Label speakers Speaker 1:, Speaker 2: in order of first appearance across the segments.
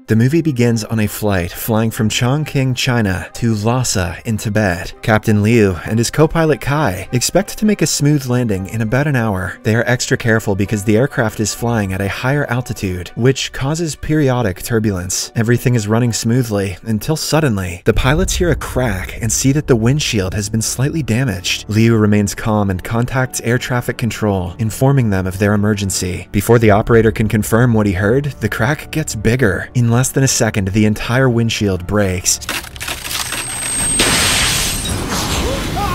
Speaker 1: The movie begins on a flight flying from Chongqing, China to Lhasa in Tibet. Captain Liu and his co-pilot Kai expect to make a smooth landing in about an hour. They are extra careful because the aircraft is flying at a higher altitude, which causes periodic turbulence. Everything is running smoothly until suddenly, the pilots hear a crack and see that the windshield has been slightly damaged. Liu remains calm and contacts air traffic control, informing them of their emergency. Before the operator can confirm what he heard, the crack gets bigger. In less than a second, the entire windshield breaks,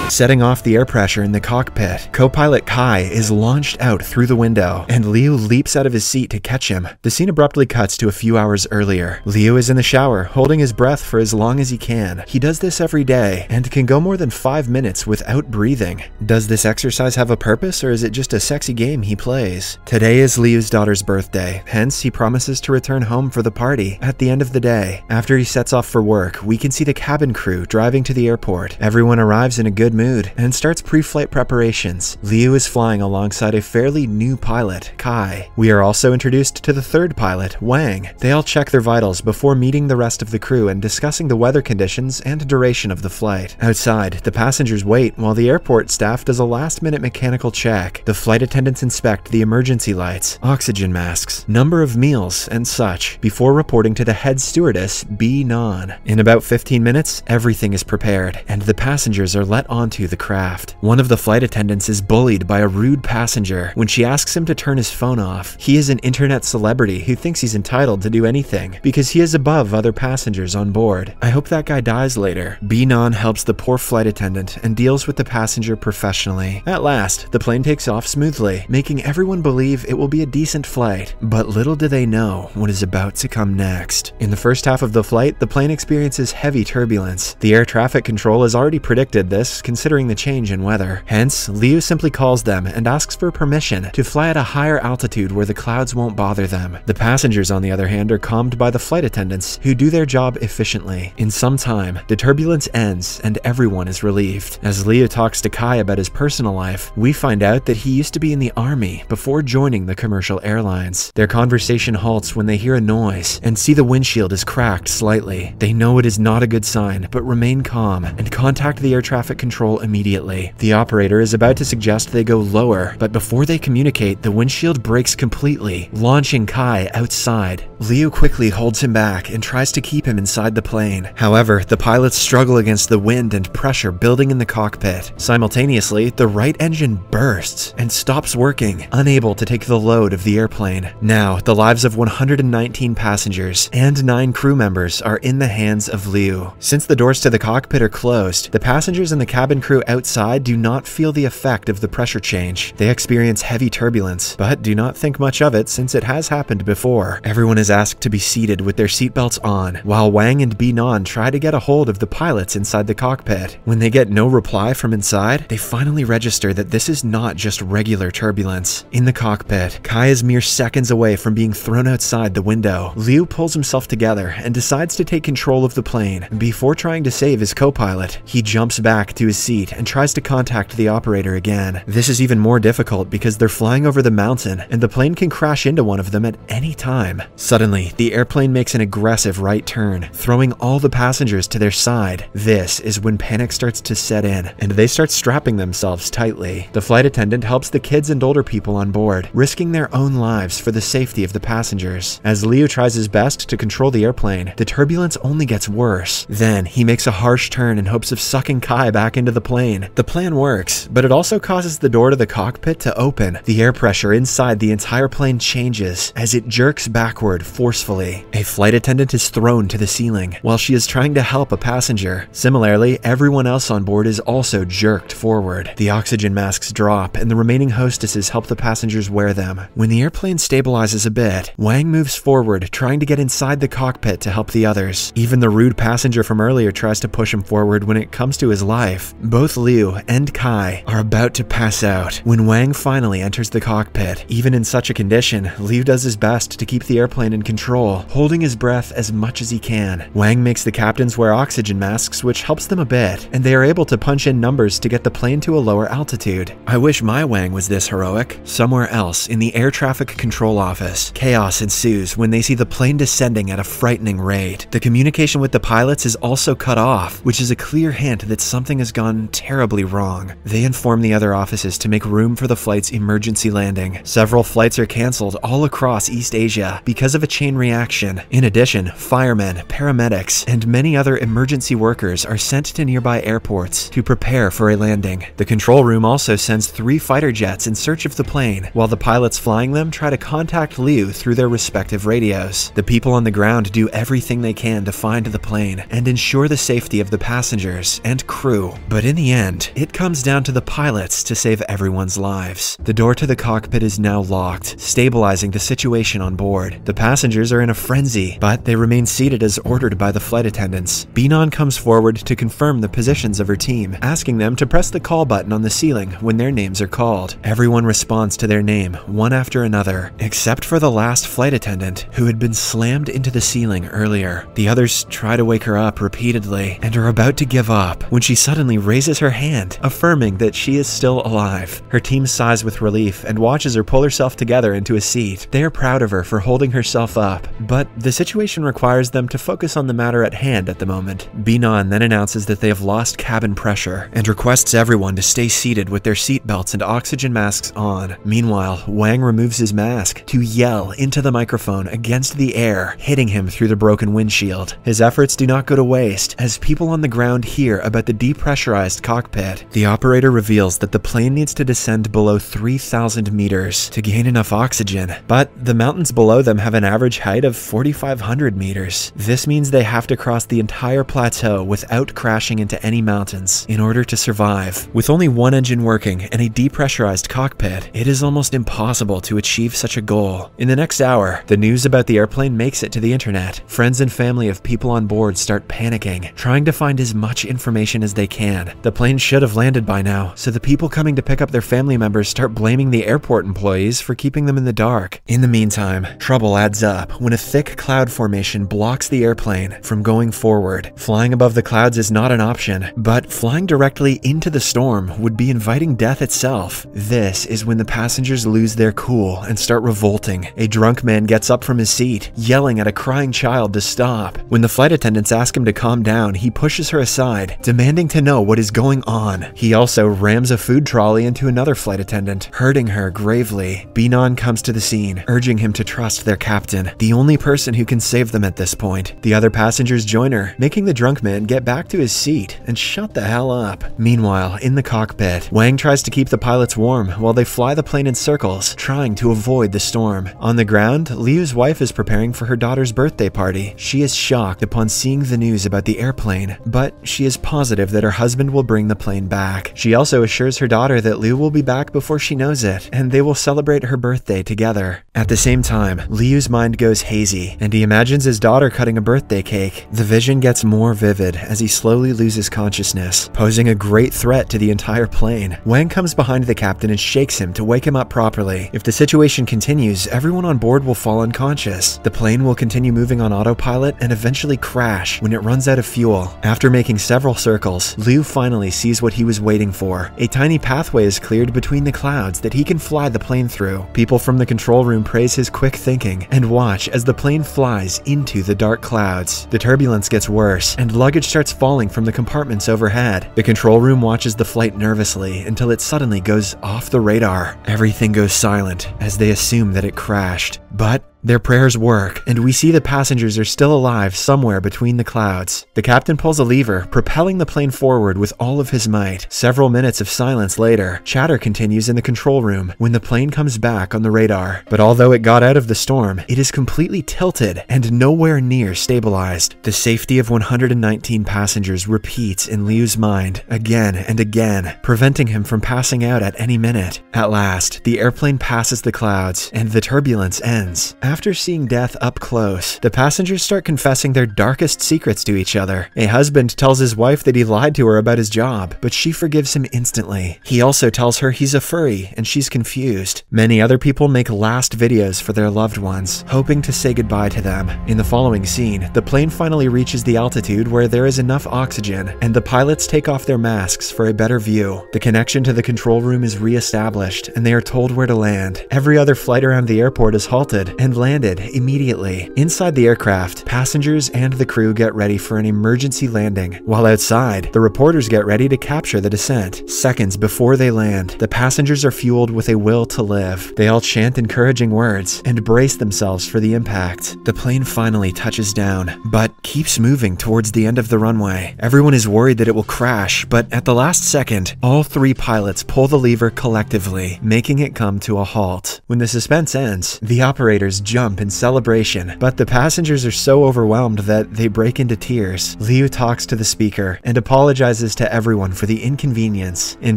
Speaker 1: setting off the air pressure in the cockpit. Co-pilot Kai is launched out through the window, and Liu leaps out of his seat to catch him. The scene abruptly cuts to a few hours earlier. Liu is in the shower, holding his breath for as long as he can. He does this every day, and can go more than 5 minutes without breathing. Does this exercise have a purpose, or is it just a sexy game he plays? Today is Liu's daughter's birthday, hence he promises to return home for the party at the end of the day. After he sets off for work, we can see the cabin crew driving to the airport. Everyone arrives in a good mood and starts pre-flight preparations. Liu is flying alongside a fairly new pilot, Kai. We are also introduced to the third pilot, Wang. They all check their vitals before meeting the rest of the crew and discussing the weather conditions and duration of the flight. Outside, the passengers wait while the airport staff does a last-minute mechanical check. The flight attendants inspect the emergency lights, oxygen masks, number of meals, and such, before reporting to the head stewardess, B. Non. In about 15 minutes, everything is prepared, and the passengers are let onto the craft. One of the flight attendants is bullied by a rude passenger when she asks him to turn his phone off. He is an internet celebrity who thinks he's entitled to do anything because he is above other passengers on board. I hope that guy dies later. B-Non helps the poor flight attendant and deals with the passenger professionally. At last, the plane takes off smoothly, making everyone believe it will be a decent flight. But little do they know what is about to come next. In the first half of the flight, the plane experiences heavy turbulence. The air traffic control has already predicted this, considering the change in weather. Hence, Liu simply calls them and asks for permission to fly at a higher altitude where the clouds won't bother them. The passengers, on the other hand, are calmed by the flight attendants, who do their job efficiently. In some time, the turbulence ends and everyone is relieved. As Liu talks to Kai about his personal life, we find out that he used to be in the army before joining the commercial airlines. Their conversation halts when they hear a noise and see the windshield is cracked slightly. They know it is not a good sign, but remain calm and contact the air traffic control immediately. The operator is about to suggest they go lower, but before they communicate, the windshield breaks completely, launching Kai outside. Liu quickly holds him back and tries to keep him inside the plane. However, the pilots struggle against the wind and pressure building in the cockpit. Simultaneously, the right engine bursts and stops working, unable to take the load of the airplane. Now, the lives of 119 passengers and 9 crew members are in the hands of Liu. Since the doors to the cockpit are closed, the passengers and the cabin crew outside do not feel the effect of the pressure change. They experience heavy turbulence, but do not think much of it since it has happened before. Everyone is asked to be seated with their seatbelts on, while Wang and B-Non try to get a hold of the pilots inside the cockpit. When they get no reply from inside, they finally register that this is not just regular turbulence. In the cockpit, Kai is mere seconds away from being thrown outside the window. Liu pulls himself together and decides to take control of the plane. Before trying to save his co-pilot, he jumps back to his seat and tries to contact the operator again. This is even more difficult because they're flying over the mountain and the plane can crash into one of them at any time. Suddenly, the airplane makes an aggressive right turn, throwing all the passengers to their side. This is when panic starts to set in and they start strapping themselves tightly. The flight attendant helps the kids and older people on board, risking their own lives for the safety of the passengers. As Liu tries his best to control the airplane, the turbulence only gets worse. Then, he makes a harsh turn in hopes of sucking Kai back into the plane. The plan works, but it also causes the door to the cockpit to open. The air pressure inside the entire plane changes as it jerks backward forcefully. A flight attendant is thrown to the ceiling while she is trying to help a passenger. Similarly, everyone else on board is also jerked forward. The oxygen masks drop and the remaining hostesses help the passengers wear them. When the airplane stabilizes a bit, Wang moves forward, trying to get inside the cockpit to help the others. Even the rude passenger from earlier tries to push him forward when it comes to his life. Both Liu and Kai are about to pass out when Wang finally enters the cockpit. Even in such a condition, Liu does his best to keep the airplane in control, holding his breath as much as he can. Wang makes the captains wear oxygen masks, which helps them a bit, and they are able to punch in numbers to get the plane to a lower altitude. I wish my Wang was this heroic. Somewhere else, in the air traffic control office, chaos ensues when they see the plane descending at a frightening rate. The communication with the pilots is also cut off, which is a clear hint that something has gone terribly wrong. They inform the other offices to make room for the flight's emergency landing. Several flights are cancelled all across East Asia because of a chain reaction. In addition, firemen, paramedics, and many other emergency workers are sent to nearby airports to prepare for a landing. The control room also sends 3 fighter jets in search of the plane, while the pilots flying them try to contact Liu through their respective radios. The people on the ground do everything they can to find the plane and ensure the safety of the passengers and crew. But in the end, it comes down to the pilots to save everyone's lives. The door to the cockpit is now locked, stabilizing the situation on board. The passengers are in a frenzy, but they remain seated as ordered by the flight attendants. Binan comes forward to confirm the positions of her team, asking them to press the call button on the ceiling when their names are called. Everyone responds to their name, one after another, except for the last flight attendant, who had been slammed into the ceiling earlier. The others try to wake her up repeatedly and are about to give up when she suddenly raises her hand, affirming that she is still alive. Her team sighs with relief and watches her pull herself together into a seat. They are proud of her for holding herself up, but the situation requires them to focus on the matter at hand at the moment. Binan then announces that they have lost cabin pressure and requests everyone to stay seated with their seatbelts and oxygen masks on. Meanwhile, Wang removes his mask to yell into the microphone against the air, hitting him through the broken windshield. His efforts do not go to waste as people on the ground hear about the depressurized cockpit. The operator reveals that the plane needs to descend below 3,000 meters to gain enough oxygen, but the mountains below them have an average height of 4,500 meters. This means they have to cross the entire plateau without crashing into any mountains in order to survive. With only one engine working and a depressurized cockpit, it is almost impossible to achieve such a goal. In the next hour, the news about the airplane makes it to the internet. Friends and family of people on board start panicking, trying to find as much information as they can. The plane should have landed by now, so the people coming to pick up their family members start blaming the airport employees for keeping them in the dark. In the meantime, trouble adds up when a thick cloud formation blocks the airplane from going forward. Flying above the clouds is not an option, but flying directly into the storm would be inviting death itself. This is when the passengers lose their cool and start revolting. A drunk man gets up from his seat, yelling at a crying child to stop. When the flight attendants ask him to calm down, he pushes her aside, demanding to know what is going on. He also rams a food trolley into another flight attendant, hurting her gravely. Binan comes to the scene, urging him to trust their captain, the only person who can save them at this point. The other passengers join her, making the drunk man get back to his seat and shut the hell up. Meanwhile, in the cockpit, Wang tries to keep the pilots warm while they fly the plane in circles, trying to avoid the storm. On the ground, Liu's wife is preparing for her daughter's birthday party. She is shocked upon seeing the news about the airplane, but she is positive that her husband will bring the plane back. She also assures her daughter that Liu will be back before she knows it, and they will celebrate her birthday together. At the same time, Liu's mind goes hazy, and he imagines his daughter cutting a birthday cake. The vision gets more vivid as he slowly loses consciousness, posing a great threat to the entire plane. Wang comes behind the captain and shakes him to wake him up properly. If the situation continues, everyone on board will fall unconscious. The plane will continue moving on autopilot and eventually crash when it runs out of fuel. After making several circles, Liu finally sees what he was waiting for. A tiny pathway is cleared between the clouds that he can fly the plane through. People from the control room praise his quick thinking and watch as the plane flies into the dark clouds. The turbulence gets worse, and luggage starts falling from the compartments overhead. The control room watches the flight nervously until it suddenly goes off the radar. Everything goes silent as they assume that it crashed. But their prayers work, and we see the passengers are still alive somewhere between the clouds. The captain pulls a lever, propelling the plane forward with all of his might. Several minutes of silence later, chatter continues in the control room when the plane comes back on the radar. But although it got out of the storm, it is completely tilted and nowhere near stabilized. The safety of 119 passengers repeats in Liu's mind again and again, preventing him from passing out at any minute. At last, the airplane passes the clouds, and the turbulence ends. After seeing death up close, the passengers start confessing their darkest secrets to each other. A husband tells his wife that he lied to her about his job, but she forgives him instantly. He also tells her he's a furry, and she's confused. Many other people make last videos for their loved ones, hoping to say goodbye to them. In the following scene, the plane finally reaches the altitude where there is enough oxygen, and the pilots take off their masks for a better view. The connection to the control room is re-established, and they are told where to land. Every other flight around the airport is halted and landed immediately. Inside the aircraft, passengers and the crew get ready for an emergency landing, while outside, the reporters get ready to capture the descent. Seconds before they land, the passengers are fueled with a will to live. They all chant encouraging words and brace themselves for the impact. The plane finally touches down, but keeps moving towards the end of the runway. Everyone is worried that it will crash, but at the last second, all three pilots pull the lever collectively, making it come to a halt. When the suspense ends, the operators jump in celebration, but the passengers are so overwhelmed that they break into tears. Liu talks to the speaker and apologizes to everyone for the inconvenience. In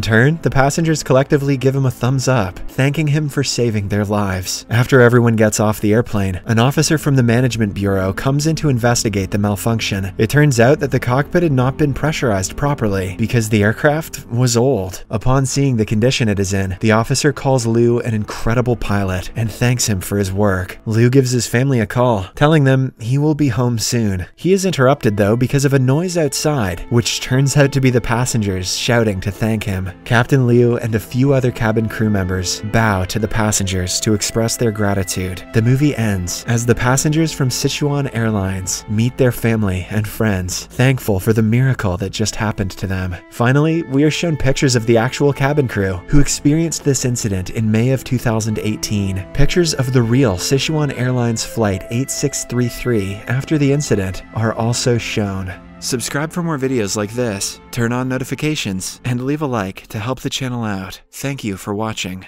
Speaker 1: turn, the passengers collectively give him a thumbs up, thanking him for saving their lives. After everyone gets off the airplane, an officer from the management bureau comes in to investigate the malfunction. It turns out that the cockpit had not been pressurized properly because the aircraft was old. Upon seeing the condition it is in, the officer calls Liu an incredible pilot and thanks him for his work. Liu gives his family a call, telling them he will be home soon. He is interrupted though because of a noise outside, which turns out to be the passengers shouting to thank him. Captain Liu and a few other cabin crew members bow to the passengers to express their gratitude. The movie ends as the passengers from Sichuan Airlines meet their family and friends, thankful for the miracle that just happened to them. Finally, we are shown pictures of the actual cabin crew who experienced this incident in May of 2018. Pictures of the real Sichuan Airlines Flight 8633 after the incident are also shown. Subscribe for more videos like this, turn on notifications, and leave a like to help the channel out. Thank you for watching.